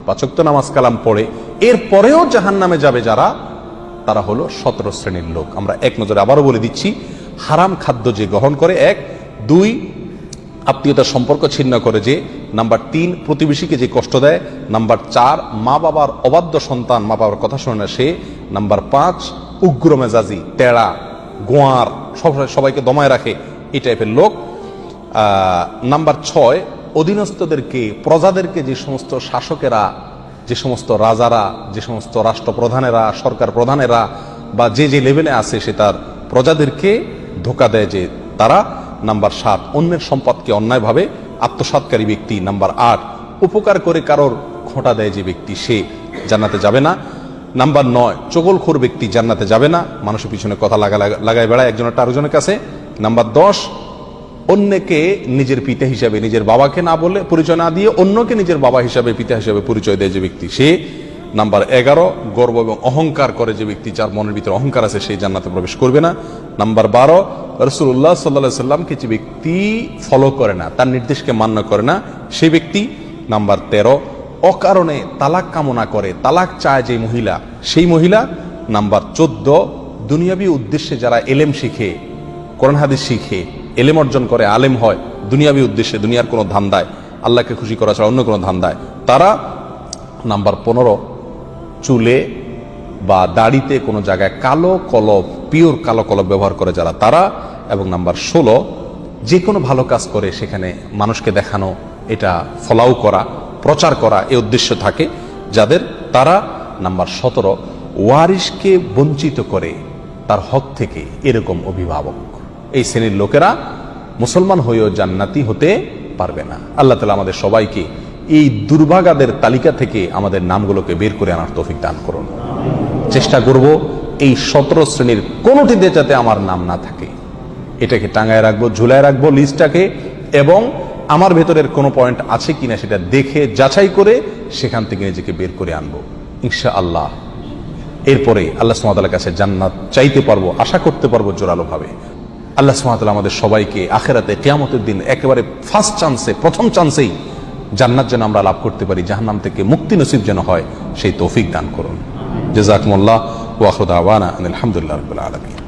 5 ওয়াক্ত নামাজ কালাম পড়ে এরপরেও জাহান্নামে যাবে যারা, তারা হলো 17 শ্রেণীর লোক। আমরা এক নজরে আবারও বলে দিচ্ছি, হারাম খাদ্য যে গ্রহণ করে 1, 2 আত্মীয়তার সম্পর্ক ছিন্ন করে যে, নাম্বার 3 প্রতিবেশীকে যে কষ্ট দেয়, নাম্বার 4 মা বাবার অবাধ্য সন্তান, মা বাবার কথা শোনে না সে, নাম্বার 5 উগ্র মেজাজি, তেড়া, গোয়ার, সবাইকে দমায় রাখে, এই টাইপের লোক। নাম্বার 6 অধীনস্থদেরকে, প্রজাদেরকে, যে সমস্ত শাসকেরা, যে সমস্ত রাজারা, যে সমস্ত রাষ্ট্রপ্রধানেরা, সরকার প্রধানেরা বা যে যে লেভেলে আছে সে তার প্রজাদেরকে ধোঁকা দেয় যে তারা। নাম্বার 7 অন্যের সম্পদকে অন্যায়ভাবে আত্মসাৎকারী ব্যক্তি। নাম্বার 8 উপকার করে কারোর খোঁটা দেয় যে ব্যক্তি, সে জান্নাতে যাবে না। নাম্বার 9 চগলখোর ব্যক্তি জান্নাতে যাবে না, মানুষের পিছনে কথা লাগায় বেড়ায় একজনের আরেকজনের কাছে। নাম্বার 10 অন্যকে নিজের পিতা হিসাবে, নিজের বাবাকে না বলে, পরিচয় না দিয়ে অন্যকে নিজের বাবা হিসাবে, পিতা হিসাবে পরিচয় দেয় যে ব্যক্তি, সে। নাম্বার 11 গর্ব এবং অহংকার করে যে ব্যক্তি, যার মনের ভিতরে অহংকার আছে, সেই জান্নাতে প্রবেশ করবে না। নাম্বার 12 রাসূলুল্লাহ সাল্লাল্লাহু আলাইহি সাল্লামকে যে ব্যক্তি ফলো করে না, তার নির্দেশকে মান্য করে না, সেই ব্যক্তি। নাম্বার 13 অকারণে তালাক কামনা করে, তালাক চায় যে মহিলা, সেই মহিলা। নাম্বার 14 দুনিয়াবী উদ্দেশ্যে যারা এলেম শিখে, কোরআন হাদিস শিখে, এলেম অর্জন করে, আলেম হয় দুনিয়াবী উদ্দেশ্যে, দুনিয়ার কোনো ধান্দায়, আল্লাহকে খুশি করা ছাড়া অন্য কোনো ধান্দায়, তারা। নাম্বার 15 চুলে বা দাড়িতে কোনো জায়গায় কালো কলব, পিওর কালো কলব ব্যবহার করে যারা, তারা। এবং নাম্বার 16 যে কোনো ভালো কাজ করে সেখানে মানুষকে দেখানো, এটা ফলাও করা, প্রচার করা, এই উদ্দেশ্য থাকে যাদের, তারা। নাম্বার 17 ওয়ারিশকে বঞ্চিত করে তার হক থেকে, এরকম অভিভাবক। এই শ্রেণীর লোকেরা মুসলমান হয়েও জান্নাতি হতে পারবে না। আল্লাহ তাআলা আমাদের সবাইকে এই দুর্ভাগাদের তালিকা থেকে আমাদের নামগুলোকে বের করে আনার তৌফিক দান করুন। চেষ্টা করব এই 17 শ্রেণীর কোনোটিতে যাতে আমার নাম না থাকে, এটাকে টাঙায় রাখবো, ঝুলায় রাখবো লিস্টটাকে, এবং আমার ভেতরের কোনো পয়েন্ট আছে কিনা সেটা দেখে যাচাই করে সেখান থেকে নিজেকে বের করে আনবো ইনশাআল্লাহ। এরপরে আল্লাহ সুবহানাহু ওয়া তাআলার কাছে জান্নাত চাইতে পারবো, আশা করতে পারবো জোরালো ভাবে। আল্লাহ সুবহানাহু ওয়া তাআলা আমাদের সবাইকে আখিরাতে কিয়ামতের দিন একেবারে ফার্স্ট চান্সে, প্রথম চান্সেই জান্নাত যেন আমরা লাভ করতে পারি, জাহান্নাম থেকে মুক্তি নসিব যেন হয়, সেই তৌফিক দান করুন। জাযাকুমুল্লাহ ওয়া আখিরু দাওয়ানা আলহামদুলিল্লাহি রাব্বিল আলামিন।